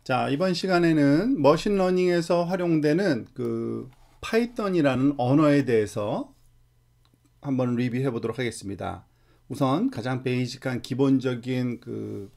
자, 이번 시간에는 머신러닝에서 활용되는 그 파이썬이라는 언어에 대해서 한번 리뷰해 보도록 하겠습니다. 우선 가장 베이직한 기본적인 그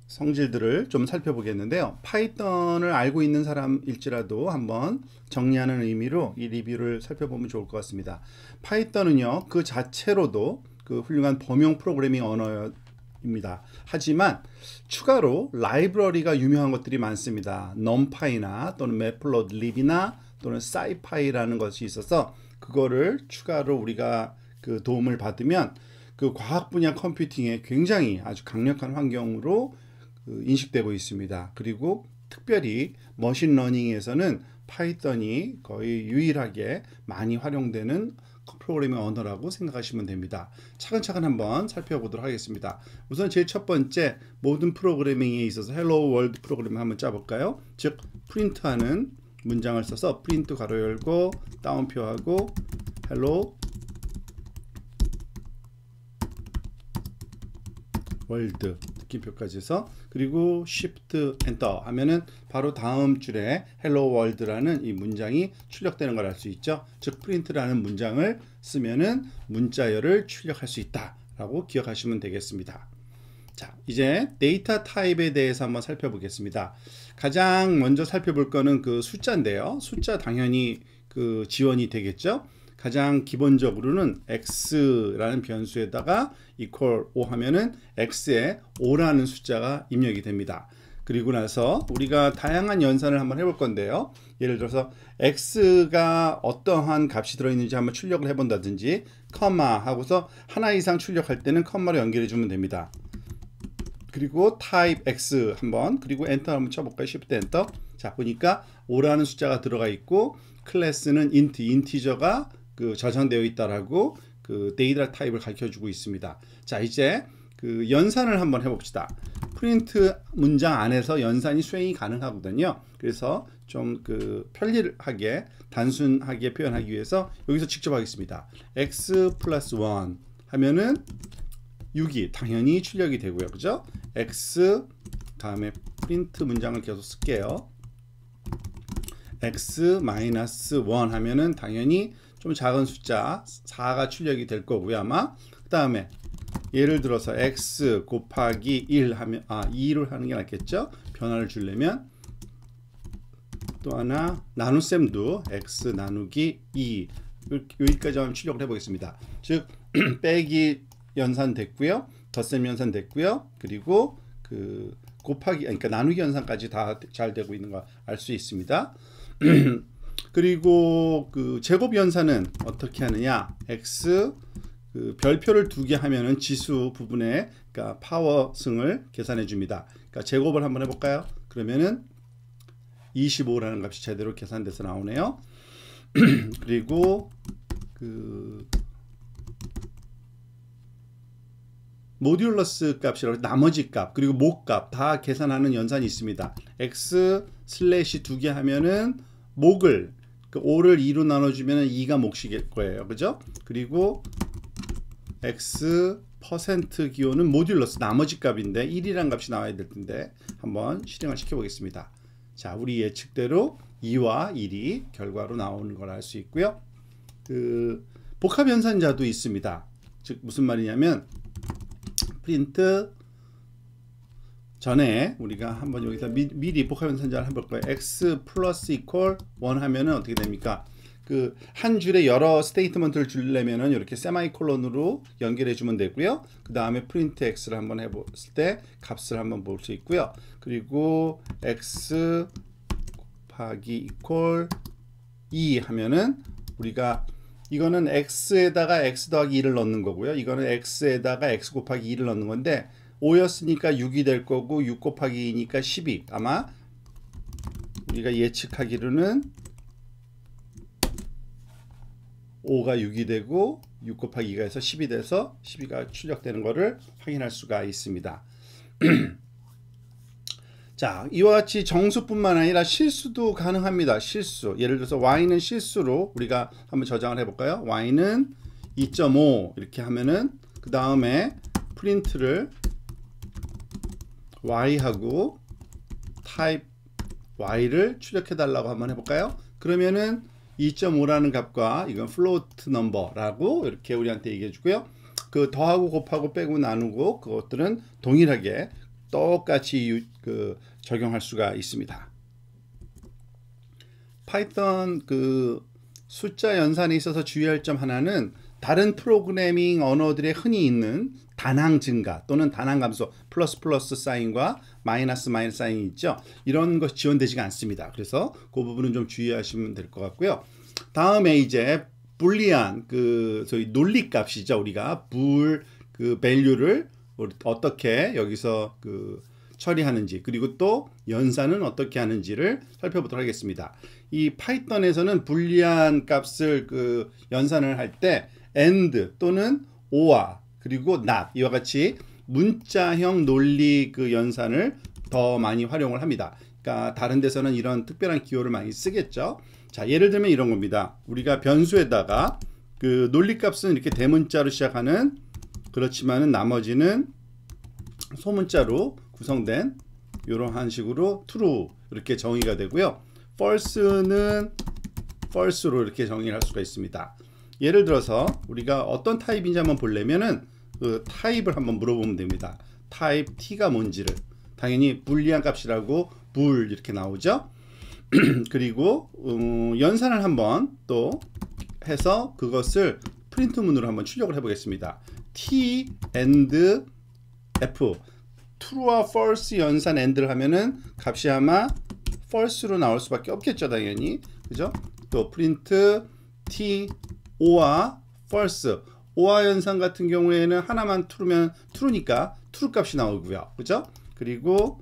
성질들을 좀 살펴보겠는데요. 파이썬을 알고 있는 사람일지라도 한번 정리하는 의미로 이 리뷰를 살펴보면 좋을 것 같습니다. 파이썬은요, 그 자체로도 그 훌륭한 범용 프로그래밍 언어입니다. 하지만 추가로 라이브러리가 유명한 것들이 많습니다. numpy나 또는 matplotlib이나 또는 scipy라는 것이 있어서 그거를 추가로 우리가 그 도움을 받으면 그 과학 분야 컴퓨팅에 굉장히 아주 강력한 환경으로 인식되고 있습니다. 그리고 특별히 머신러닝에서는 파이썬이 거의 유일하게 많이 활용되는 프로그래밍 언어라고 생각하시면 됩니다. 차근차근 한번 살펴보도록 하겠습니다. 우선 제일 첫 번째, 모든 프로그래밍에 있어서 헬로 월드 프로그래밍 한번 짜볼까요? 즉 프린트하는 문장을 써서 프린트 가로 열고 따옴표하고 헬로 월드 느낌표까지 해서 그리고 Shift 엔터 하면은 바로 다음 줄에 Hello World라는 이 문장이 출력되는 걸 알 수 있죠. 즉 프린트라는 문장을 쓰면은 문자열을 출력할 수 있다라고 기억하시면 되겠습니다. 자, 이제 데이터 타입에 대해서 한번 살펴보겠습니다. 가장 먼저 살펴볼 거는 그 숫자인데요. 숫자 당연히 그 지원이 되겠죠. 가장 기본적으로는 x라는 변수에다가 equal 5 하면은 x에 5라는 숫자가 입력이 됩니다. 그리고 나서 우리가 다양한 연산을 한번 해볼 건데요. 예를 들어서 x가 어떠한 값이 들어있는지 한번 출력을 해본다든지 컴마 하고서 하나 이상 출력할 때는 컴마로 연결해 주면 됩니다. 그리고 type x 한번 그리고 엔터 한번 쳐볼까요? Shift 엔터. 자, 보니까 5라는 숫자가 들어가 있고 클래스는 인티저가 그 저장되어 있다라고 그 데이터 타입을 가르쳐주고 있습니다. 자, 이제 그 연산을 한번 해봅시다. 프린트 문장 안에서 연산이 수행이 가능하거든요. 그래서 좀 그 편리하게 단순하게 표현하기 위해서 여기서 직접 하겠습니다. x 플러스 1 하면은 6이 당연히 출력이 되고요. 그죠? x 다음에 프린트 문장을 계속 쓸게요. x 마이너스 1 하면은 당연히 좀 작은 숫자 4가 출력이 될 거고요. 아마 그 다음에 예를 들어서 x 곱하기 1 하면 2를 하는 게 낫겠죠. 변화를 주려면 또 하나 나눗셈도 x 나누기 2 여기까지 한번 출력을 해보겠습니다. 즉 빼기 연산 됐고요. 덧셈 연산 됐고요. 그리고 그 곱하기 그러니까 나누기 연산까지 다 잘 되고 있는 거 알 수 있습니다. 그리고 그 제곱 연산은 어떻게 하느냐? x 그 별표를 2개 하면은 지수 부분에 그러니까 파워승을 계산해 줍니다. 그러니까 제곱을 한번 해볼까요? 그러면은 25라는 값이 제대로 계산돼서 나오네요. 그리고 그 모듈러스 값이라고 나머지 값 그리고 목값 다 계산하는 연산이 있습니다. x 슬래시 2개 하면은 목을 그 5를 2로 나눠주면 2가 몫일 거예요. 그죠? 그리고 x 퍼센트 기호는 모듈러스 나머지 값인데 1이라는 값이 나와야 될 텐데 한번 실행을 시켜 보겠습니다. 자, 우리 예측대로 2와 1이 결과로 나오는 걸 알 수 있고요. 그 복합 연산자도 있습니다. 즉 무슨 말이냐면 프린트 전에 우리가 한번 여기서 미리 복합 연산자를 해볼 거예요. x 플러스 이퀄 1 하면은 어떻게 됩니까? 그 한 줄에 여러 스테이트먼트를 주려면은 이렇게 세마이콜론으로 연결해 주면 되고요. 그 다음에 프린트 x를 한번 해봤을 때 값을 한번 볼 수 있고요. 그리고 x 곱하기 이퀄 2 하면은 우리가 이거는 x에다가 x 더하기 2를 넣는 거고요. 이거는 x에다가 x 곱하기 2를 넣는 건데 5였으니까 6이 될 거고 6 곱하기 2니까 12. 아마 우리가 예측하기로는 5가 6이 되고 6 곱하기 2가 해서 10이 돼서 12가 출력되는 것을 확인할 수가 있습니다. 자, 이와 같이 정수뿐만 아니라 실수도 가능합니다. 실수. 예를 들어서 y는 실수로 우리가 한번 저장을 해볼까요? y는 2.5 이렇게 하면은 그 다음에 프린트를 y하고 type y를 출력해 달라고 한번 해볼까요? 그러면은 2.5라는 값과 이건 float number라고 이렇게 우리한테 얘기해 주고요. 그 더하고 곱하고 빼고 나누고 그것들은 동일하게 똑같이 적용할 수가 있습니다. 파이썬 그 숫자 연산에 있어서 주의할 점 하나는 다른 프로그래밍 언어들에 흔히 있는 단항 증가 또는 단항 감소 플러스 플러스 사인과 마이너스 마이너스 사인이 있죠. 이런 것이 지원되지가 않습니다. 그래서 그 부분은 좀 주의하시면 될 것 같고요. 다음에 이제 불리한 그 저희 논리 값이죠. 우리가 그 value를 어떻게 여기서 그 처리하는지 그리고 또 연산은 어떻게 하는지를 살펴보도록 하겠습니다. 이 파이썬에서는 불리한 값을 그 연산을 할 때 and 또는 or 그리고 not 이와 같이 문자형 논리 그 연산을 더 많이 활용을 합니다. 그러니까 다른 데서는 이런 특별한 기호를 많이 쓰겠죠. 자, 예를 들면 이런 겁니다. 우리가 변수에다가 그 논리 값은 이렇게 대문자로 시작하는 그렇지만은 나머지는 소문자로 구성된 이러한 식으로 true 이렇게 정의가 되고요. false는 false로 이렇게 정의를 할 수가 있습니다. 예를 들어서 우리가 어떤 타입인지 한번 보려면은 그 타입을 한번 물어보면 됩니다. 타입 t가 뭔지를 당연히 불리한 값이라고 불 이렇게 나오죠. 그리고 연산을 한번 또 해서 그것을 프린트문으로 한번 출력을 해 보겠습니다. t and f true와 false 연산 and를 하면은 값이 아마 false로 나올 수밖에 없겠죠. 당연히 그죠? 또 프린트 t o와 false 오와 연산 같은 경우에는 하나만 true면 true니까 true 값이 나오고요. 그죠? 그리고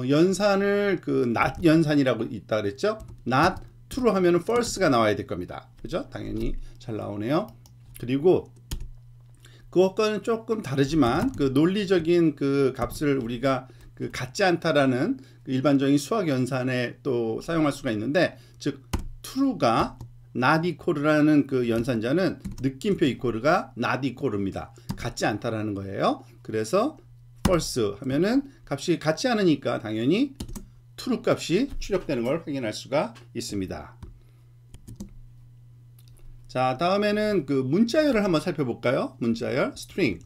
연산을 그 not 연산이라고 있다 그랬죠? not true 하면은 false가 나와야 될 겁니다. 그죠? 당연히 잘 나오네요. 그리고 그것과는 조금 다르지만 그 논리적인 그 값을 우리가 그 같지 않다라는 그 일반적인 수학 연산에 또 사용할 수가 있는데, 즉 true가 not equal라는 그 연산자는 느낌표 equal가 not equal입니다. 같지 않다라는 거예요. 그래서 false 하면은 값이 같지 않으니까 당연히 true 값이 출력되는 걸 확인할 수가 있습니다. 자, 다음에는 그 문자열을 한번 살펴볼까요? 문자열, string.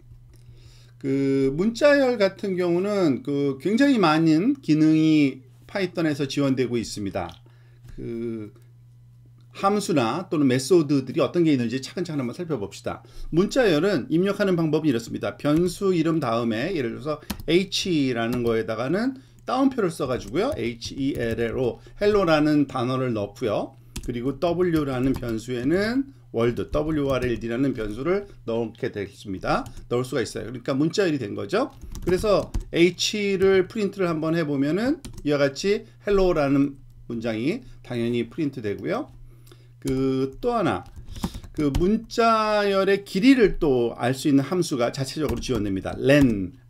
그 문자열 같은 경우는 그 굉장히 많은 기능이 파이썬에서 지원되고 있습니다. 그 함수나 또는 메소드들이 어떤 게 있는지 차근차근 한번 살펴봅시다. 문자열은 입력하는 방법이 이렇습니다. 변수 이름 다음에 예를 들어서 h라는 거에다가는 따옴표를 써가지고요. hello, hello라는 단어를 넣고요. 그리고 w라는 변수에는 월드, word라는 변수를 넣게 되겠습니다. 넣을 수가 있어요. 그러니까 문자열이 된 거죠. 그래서 h를 프린트를 한번 해보면은 이와 같이 hello라는 문장이 당연히 프린트 되고요. 그 또 하나, 그 문자열의 길이를 또 알 수 있는 함수가 자체적으로 지원됩니다.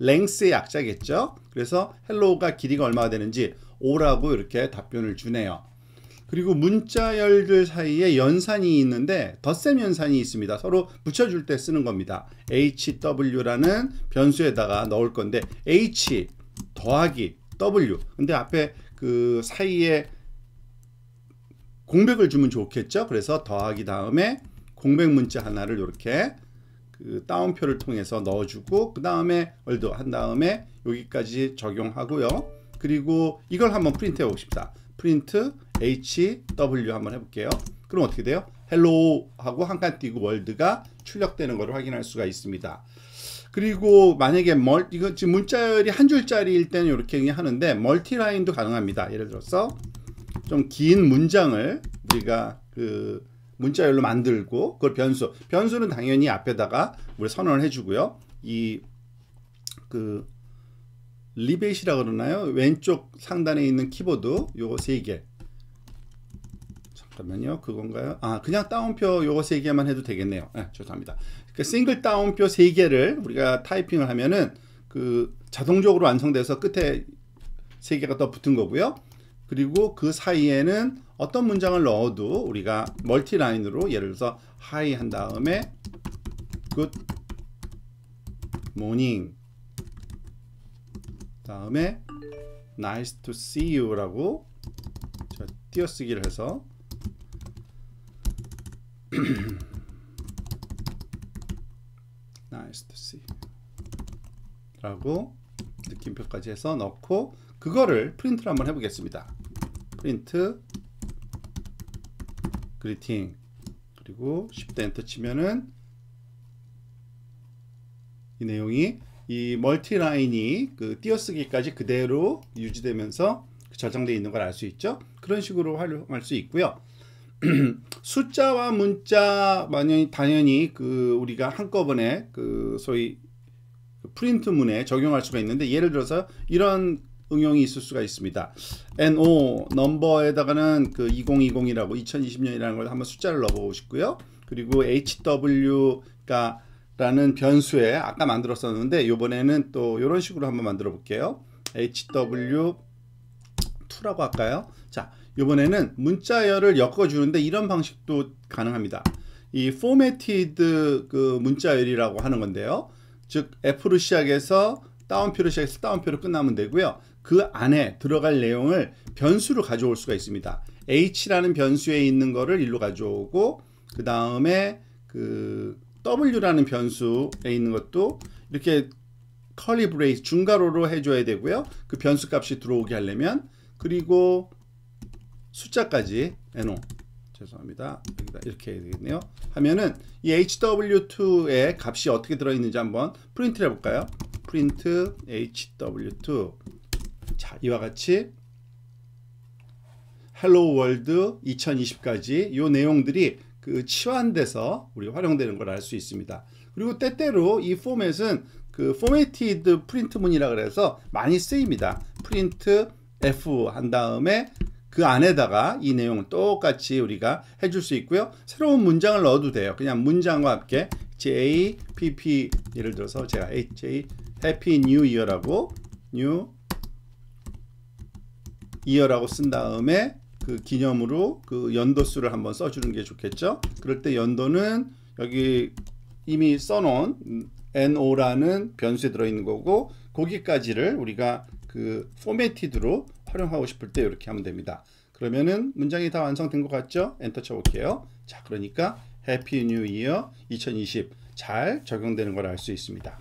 length의 약자겠죠. 그래서 hello가 길이가 얼마가 되는지 5라고 이렇게 답변을 주네요. 그리고 문자열들 사이에 연산이 있는데 덧셈 연산이 있습니다. 서로 붙여줄 때 쓰는 겁니다. hw라는 변수에다가 넣을 건데 h 더하기 w, 근데 앞에 그 사이에 공백을 주면 좋겠죠. 그래서 더하기 다음에 공백 문자 하나를 이렇게 그 따옴표를 통해서 넣어주고 그 다음에 월드 한 다음에 여기까지 적용하고요. 그리고 이걸 한번 프린트 해보십시다. 프린트 HW 한번 해볼게요. 그럼 어떻게 돼요? hello 하고 한 칸 띄고 월드가 출력되는 것을 확인할 수가 있습니다. 그리고 만약에 이거 지금 문자열이 한 줄짜리일 때는 이렇게 하는데 멀티라인도 가능합니다. 예를 들어서 좀 긴 문장을 우리가 그 문자열로 만들고 그걸 변수는 당연히 앞에다가 우리 선언을 해주고요. 이 그 리벳이라고 그러나요? 왼쪽 상단에 있는 키보드 요거 3개. 잠깐만요. 그건가요? 아, 그냥 따옴표 요거 3개만 해도 되겠네요. 네, 죄송합니다. 그 싱글 따옴표 3개를 우리가 타이핑을 하면은 그 자동적으로 완성돼서 끝에 3개가 더 붙은 거고요. 그리고 그 사이에는 어떤 문장을 넣어도 우리가 멀티라인으로 예를 들어서 hi 한 다음에 good morning 다음에 nice to see you라고 띄어쓰기를 해서 nice to see 라고 느낌표까지 해서 넣고 그거를 프린트를 한번 해보겠습니다. 프린트 그리팅 그리고 Shift 엔터 치면은 이 내용이 이 멀티라인이 그 띄어쓰기까지 그대로 유지되면서 저장되어 있는 걸 알 수 있죠. 그런 식으로 활용할 수 있고요. 숫자와 문자 당연히 그 우리가 한꺼번에 그 소위 프린트문에 적용할 수가 있는데 예를 들어서 이런 응용이 있을 수가 있습니다. NO 넘버에다가는 그 2020이라고 2020년이라는 걸 한번 숫자를 넣어보고 싶고요. 그리고 HW가 라는 변수에 아까 만들었었는데 이번에는 또 이런 식으로 한번 만들어 볼게요. HW2라고 할까요? 자, 이번에는 문자열을 엮어주는데 이런 방식도 가능합니다. 이 formatted 그 문자열이라고 하는 건데요. 즉 F로 시작해서 따옴표로 시작해서 따옴표로 끝나면 되고요. 그 안에 들어갈 내용을 변수로 가져올 수가 있습니다. H라는 변수에 있는 거를 일로 가져오고 그 다음에 그 W라는 변수에 있는 것도 이렇게 커리 브레이스 중괄호로 해줘야 되고요. 그 변수 값이 들어오게 하려면 그리고 숫자까지 NO 죄송합니다. 이렇게 해야 되겠네요. 하면은 이 HW2의 값이 어떻게 들어있는지 한번 프린트를 해볼까요? 프린트 HW2 자 이와 같이 Hello World 2020까지 이 내용들이 그 치환돼서 우리가 활용되는 걸 알 수 있습니다. 그리고 때때로 이 포맷은 그 formatted 프린트문이라 그래서 많이 쓰입니다. 프린트 F 한 다음에 그 안에다가 이 내용을 똑같이 우리가 해줄 수 있고요. 새로운 문장을 넣어도 돼요. 그냥 문장과 함께 JPP 예를 들어서 제가 HJ Happy New Year라고 New Year라고 쓴 다음에 그 기념으로 그 연도수를 한번 써주는 게 좋겠죠. 그럴 때 연도는 여기 이미 써놓은 NO라는 변수에 들어있는 거고 거기까지를 우리가 그 포매티드로 활용하고 싶을 때 이렇게 하면 됩니다. 그러면은 문장이 다 완성된 것 같죠? 엔터 쳐볼게요. 자, 그러니까 Happy New Year 2020 잘 적용되는 걸 알 수 있습니다.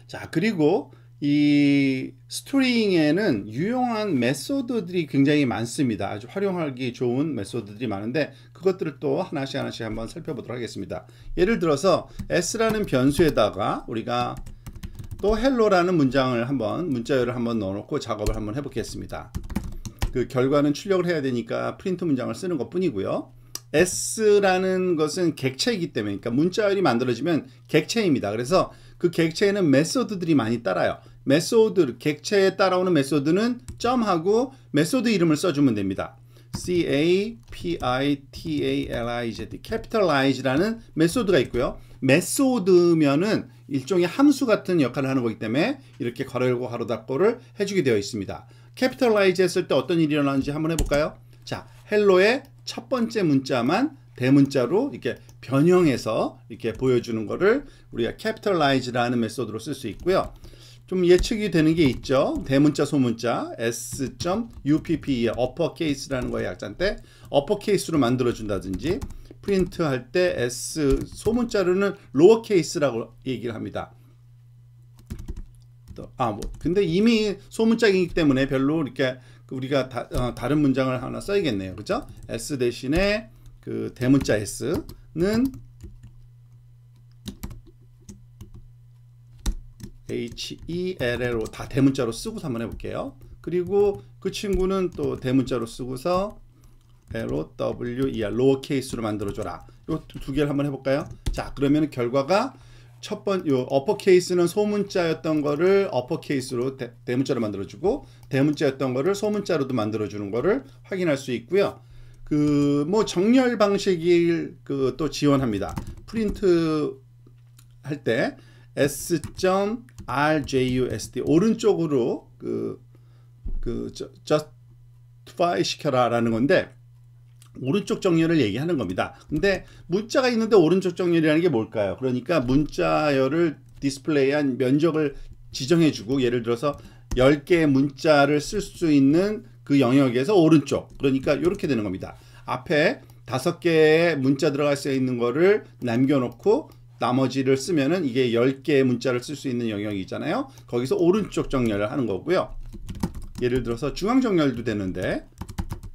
자, 그리고 이 스트링에는 유용한 메소드들이 굉장히 많습니다. 아주 활용하기 좋은 메소드들이 많은데 그것들을 또 하나씩 한번 살펴보도록 하겠습니다. 예를 들어서 s라는 변수에다가 우리가 또 hello라는 문장을 한번 문자열을 한번 넣어놓고 작업을 한번 해보겠습니다. 그 결과는 출력을 해야 되니까 프린트 문장을 쓰는 것 뿐이고요. s라는 것은 객체이기 때문에 그러니까 문자열이 만들어지면 객체입니다. 그래서 그 객체에는 메소드들이 많이 따라요. 메소드, 객체에 따라오는 메소드는 점하고 메소드 이름을 써주면 됩니다. capitalize, capitalize라는 메소드가 있고요. 메소드면은 일종의 함수 같은 역할을 하는 거기 때문에 이렇게 괄호 열고 괄호 닫고를 해주게 되어 있습니다. capitalize 했을 때 어떤 일이 일어나는지 한번 해볼까요? 자, hello의 첫 번째 문자만 대문자로 이렇게 변형해서 이렇게 보여주는 거를 우리가 capitalize라는 메소드로 쓸 수 있고요. 좀 예측이 되는 게 있죠. 대문자 소문자 s.upp의 uppercase라는 거의 약자인데 uppercase로 만들어 준다든지 프린트 할 때 s 소문자로는 lowercase라고 얘기를 합니다. 근데 이미 소문자이기 때문에 별로 이렇게 우리가 다른 문장을 하나 써야겠네요. 그죠? s 대신에 그 대문자 s는 HELL로 다 대문자로 쓰고서 한번 해볼게요. 그리고 그 친구는 또 대문자로 쓰고서 LOWER 로어케이스로 만들어줘라. 요 두 개를 한번 해볼까요? 자, 그러면 결과가 요 어퍼케이스는 소문자였던 거를 어퍼케이스로 대문자로 만들어주고 대문자였던 거를 소문자로도 만들어주는 거를 확인할 수 있고요. 그 뭐 정렬 방식을 그 또 지원합니다. 프린트 할 때 s.rjust 오른쪽으로 justify 시켜라라는 건데 오른쪽 정렬을 얘기하는 겁니다. 근데 문자가 있는데 오른쪽 정렬이라는 게 뭘까요? 그러니까 문자열을 디스플레이한 면적을 지정해주고 예를 들어서 10개의 문자를 쓸 수 있는 그 영역에서 오른쪽, 그러니까 이렇게 되는 겁니다. 앞에 5개의 문자 들어갈 수 있는 거를 남겨놓고 나머지를 쓰면은 이게 10개의 문자를 쓸 수 있는 영역이 있잖아요. 거기서 오른쪽 정렬을 하는 거고요. 예를 들어서 중앙 정렬도 되는데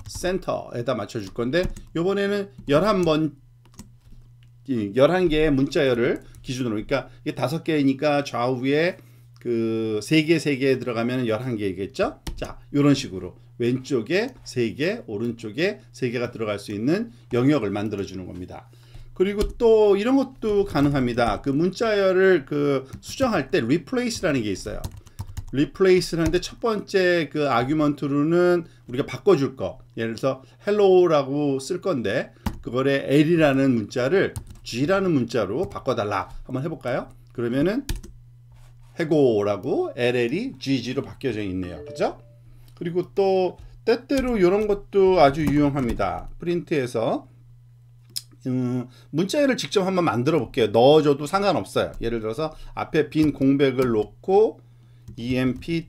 센터에다 맞춰줄 건데, 요번에는 11개의 문자열을 기준으로, 그러니까 이게 5개니까 좌우에 그 3개 들어가면 11개겠죠? 자, 이런 식으로 왼쪽에 3개, 오른쪽에 3개가 들어갈 수 있는 영역을 만들어 주는 겁니다. 그리고 또 이런 것도 가능합니다. 그 문자열을 그 수정할 때 replace라는 게 있어요. replace를 하는데 첫 번째 그 아규먼트로는 우리가 바꿔줄 거, 예를 들어서 hello라고 쓸 건데 그거를 l이라는 문자를 g라는 문자로 바꿔달라. 한번 해볼까요? 그러면은 해고라고 LL이 GG로 바뀌어져 있네요. 그죠? 그리고 또 때때로 이런 것도 아주 유용합니다. 프린트에서 문자열을 직접 한번 만들어 볼게요. 넣어줘도 상관없어요. 예를 들어서 앞에 빈 공백을 놓고 empty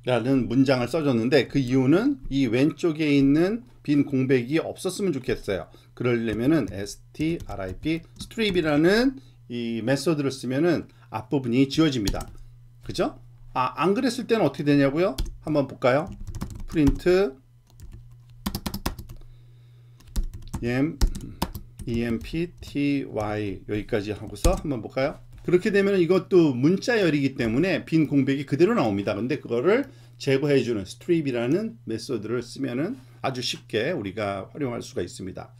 라는 문장을 써줬는데, 그 이유는 이 왼쪽에 있는 빈 공백이 없었으면 좋겠어요. 그러려면은 strip이라는 이 메소드를 쓰면은 앞부분이 지워집니다. 그죠? 안 그랬을 때는 어떻게 되냐고요? 한번 볼까요? 프린트 empty 여기까지 하고서 한번 볼까요? 그렇게 되면 이것도 문자열이기 때문에 빈 공백이 그대로 나옵니다. 근데 그거를 제거해주는 strip이라는 메소드를 쓰면은 아주 쉽게 우리가 활용할 수가 있습니다.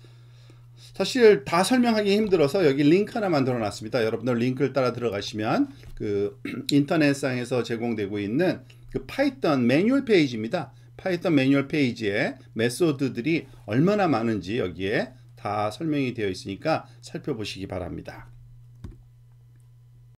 사실 다 설명하기 힘들어서 여기 링크 하나 만들어 놨습니다. 여러분들 링크를 따라 들어가시면 그 인터넷상에서 제공되고 있는 그 파이썬 매뉴얼 페이지입니다. 파이썬 매뉴얼 페이지에 메소드들이 얼마나 많은지 여기에 다 설명이 되어 있으니까 살펴보시기 바랍니다.